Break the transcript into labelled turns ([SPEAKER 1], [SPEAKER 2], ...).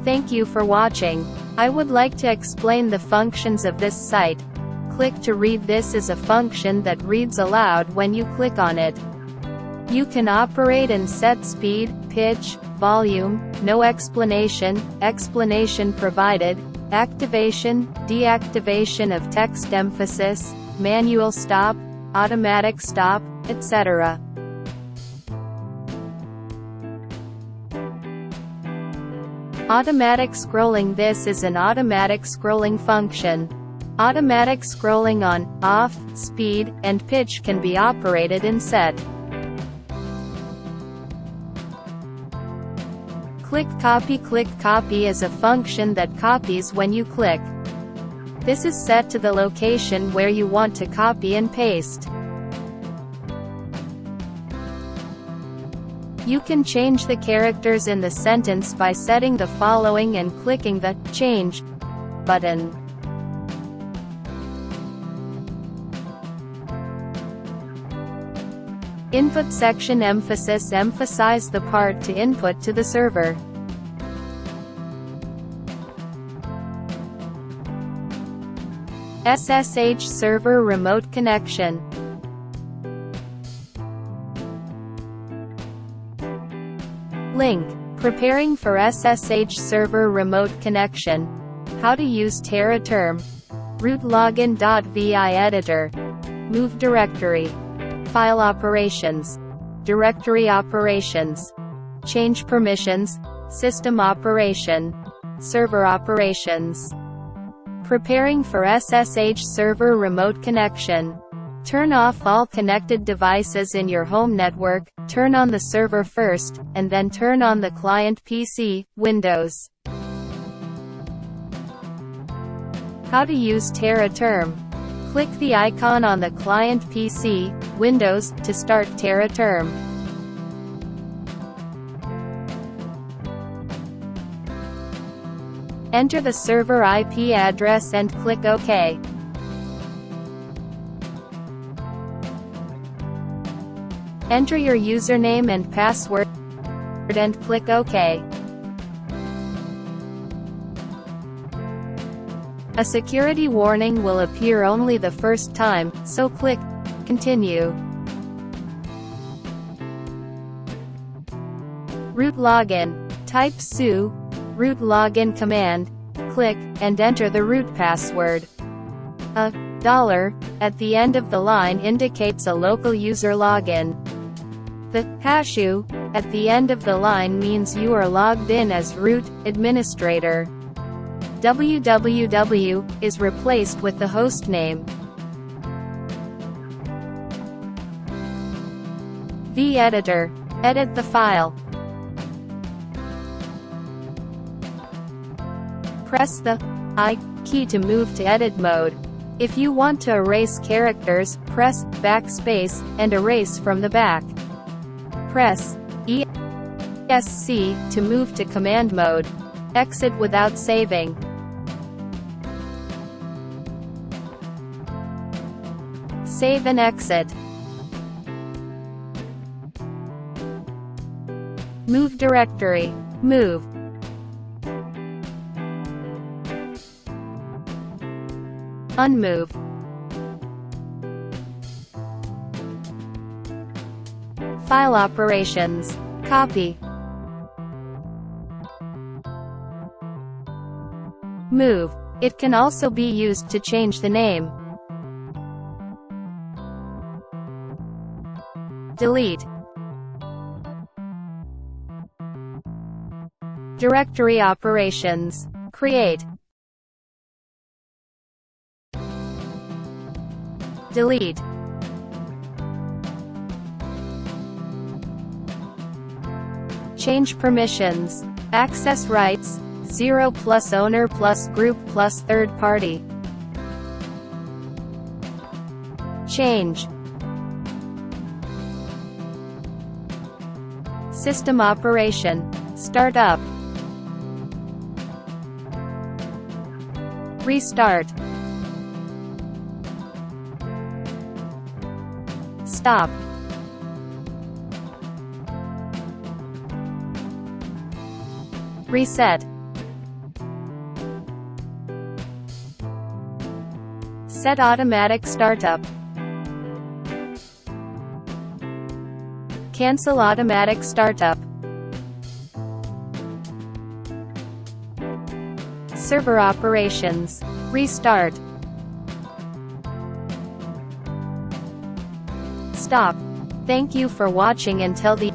[SPEAKER 1] Thank you for watching. I would like to explain the functions of this site. Click to read. This is a function that reads aloud when you click on it. You can operate and set speed, pitch, volume, no explanation, explanation provided, activation, deactivation of text emphasis, manual stop, automatic stop, etc. Automatic scrolling. This is an automatic scrolling function. Automatic scrolling on, off, speed, and pitch can be operated and set. Click copy. Click copy is a function that copies when you click. This is set to the location where you want to copy and paste. You can change the characters in the sentence by setting the following and clicking the Change button. Input section emphasis. Emphasize the part to input to the server. SSH server remote connection. Link. Preparing for SSH server remote connection. How to use TerraTerm. Root login.vi editor. Move directory. File operations. Directory operations. Change permissions. System operation. Server operations. Preparing for SSH server remote connection. Turn off all connected devices in your home network, turn on the server first, and then turn on the client PC, Windows. How to use TerraTerm. Click the icon on the client PC, Windows, to start TerraTerm. Enter the server IP address and click OK. Enter your username and password and click OK. A security warning will appear only the first time, so click Continue. Root login. Type su root login command, click, and enter the root password. A $ at the end of the line indicates a local user login. The hashu at the end of the line means you are logged in as root administrator. www is replaced with the host name. Editor. Edit the file. Press the I key to move to edit mode. If you want to erase characters, press backspace and erase from the back. Press ESC to move to command mode. Exit without saving. Save and exit. Move directory. Move. Unmove. File operations. Copy. Move. It can also be used to change the name. Delete. Directory operations. Create. Delete. Change permissions. Access rights. 0 plus owner plus group plus third party. Change. System operation. Startup. Restart. Stop. Reset. Set automatic startup. Cancel automatic startup. Server operations. Restart. Stop. Thank you for watching until the